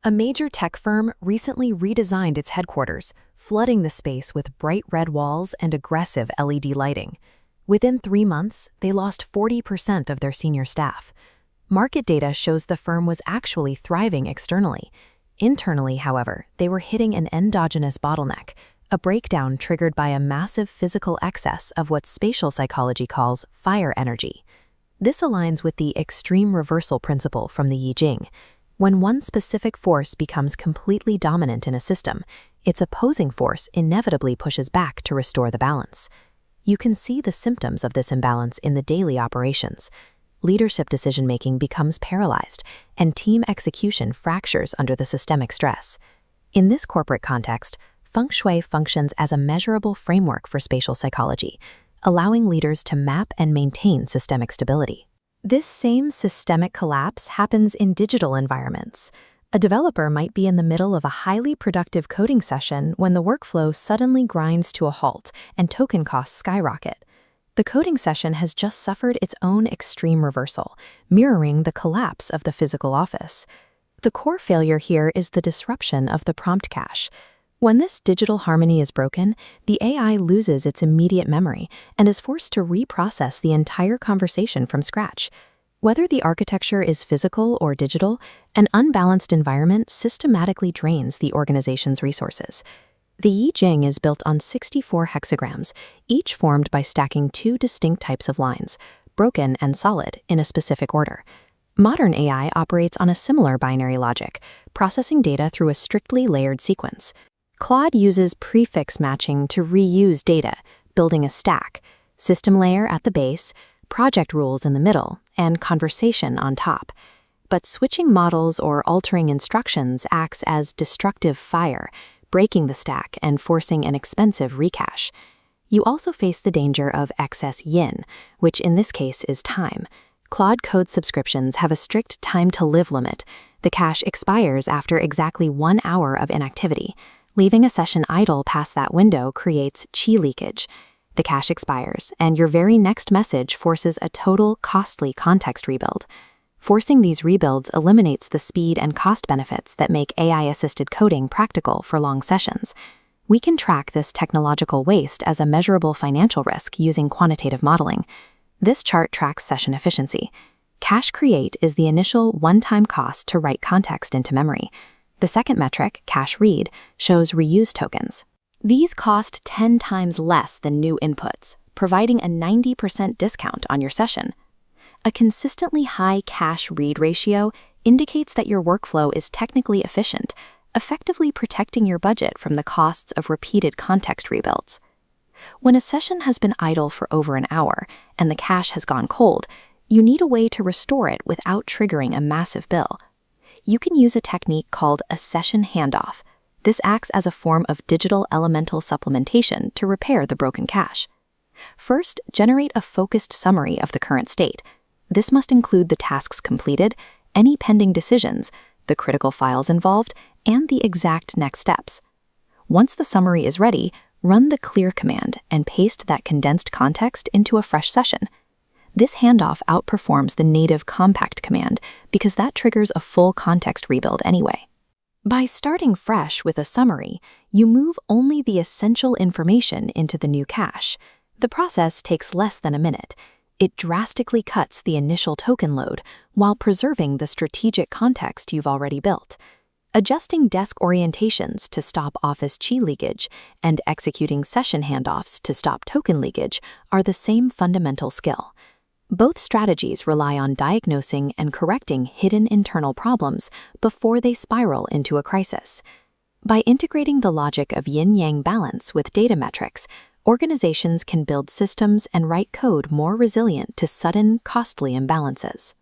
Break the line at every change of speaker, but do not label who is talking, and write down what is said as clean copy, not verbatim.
A major tech firm recently redesigned its headquarters, flooding the space with bright red walls and aggressive LED lighting. Within 3 months, they lost 40% of their senior staff. Market data shows the firm was actually thriving externally. Internally, however, they were hitting an endogenous bottleneck, a breakdown triggered by a massive physical excess of what spatial psychology calls fire energy. This aligns with the extreme reversal principle from the I Ching. When one specific force becomes completely dominant in a system, its opposing force inevitably pushes back to restore the balance. You can see the symptoms of this imbalance in the daily operations. Leadership decision-making becomes paralyzed, and team execution fractures under the systemic stress. In this corporate context, Feng Shui functions as a measurable framework for spatial psychology, allowing leaders to map and maintain systemic stability. This same systemic collapse happens in digital environments. A developer might be in the middle of a highly productive coding session when the workflow suddenly grinds to a halt and token costs skyrocket. The coding session has just suffered its own extreme reversal, mirroring the collapse of the physical office. The core failure here is the disruption of the prompt cache. When this digital harmony is broken, the AI loses its immediate memory and is forced to reprocess the entire conversation from scratch. Whether the architecture is physical or digital, an unbalanced environment systematically drains the organization's resources. The I Ching is built on 64 hexagrams, each formed by stacking 2 distinct types of lines, broken and solid, in a specific order. Modern AI operates on a similar binary logic, processing data through a strictly layered sequence. Claude uses prefix matching to reuse data, building a stack, system layer at the base, project rules in the middle, and conversation on top. But switching models or altering instructions acts as destructive fire, breaking the stack and forcing an expensive recache. You also face the danger of excess yin, which in this case is time. Claude Code subscriptions have a strict time-to-live limit. The cache expires after exactly 1 hour of inactivity. Leaving a session idle past that window creates chi leakage. The cache expires, and your very next message forces a total, costly context rebuild. Forcing these rebuilds eliminates the speed and cost benefits that make AI-assisted coding practical for long sessions. We can track this technological waste as a measurable financial risk using quantitative modeling. This chart tracks session efficiency. Cache create is the initial one-time cost to write context into memory. The second metric, cache read, shows reuse tokens. These cost 10 times less than new inputs, providing a 90% discount on your session. A consistently high cache read ratio indicates that your workflow is technically efficient, effectively protecting your budget from the costs of repeated context rebuilds. When a session has been idle for over an hour and the cache has gone cold, you need a way to restore it without triggering a massive bill. You can use a technique called a session handoff. This acts as a form of digital elemental supplementation to repair the broken cache. First, generate a focused summary of the current state. This must include the tasks completed, any pending decisions, the critical files involved, and the exact next steps. Once the summary is ready, run the clear command and paste that condensed context into a fresh session. This handoff outperforms the native compact command because that triggers a full context rebuild anyway. By starting fresh with a summary, you move only the essential information into the new cache. The process takes less than a minute. It drastically cuts the initial token load while preserving the strategic context you've already built. Adjusting desk orientations to stop office chi leakage and executing session handoffs to stop token leakage are the same fundamental skill. Both strategies rely on diagnosing and correcting hidden internal problems before they spiral into a crisis. By integrating the logic of yin-yang balance with data metrics, organizations can build systems and write code more resilient to sudden, costly imbalances.